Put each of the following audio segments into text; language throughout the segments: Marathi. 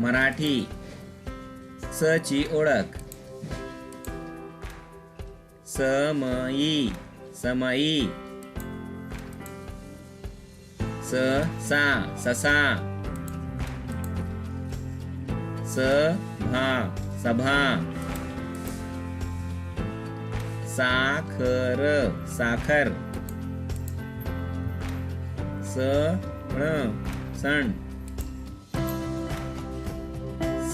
मराठी स ची ओळख समई समई सा ससा सभा सभा साखर साखर सण सण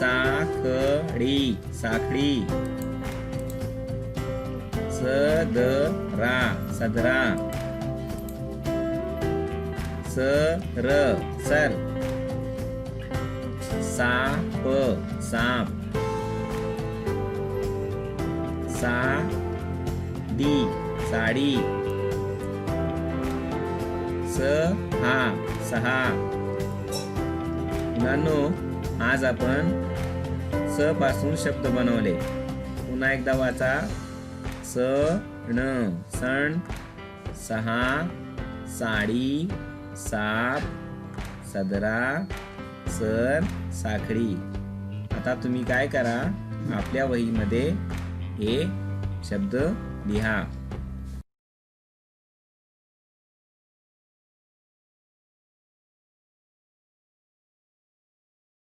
साखळी साखळी सदरा सदरा सर सर साप साप साडी साडी सहा सहा मुलांनो, आज आपण स पासून शब्द बनवले. पुन्हा एकदा वाचा. सण सण सहा साडी साप सदरा सर साखळी. आता तुम्ही काय करा, आपल्या वहीमध्ये हे शब्द लिहा.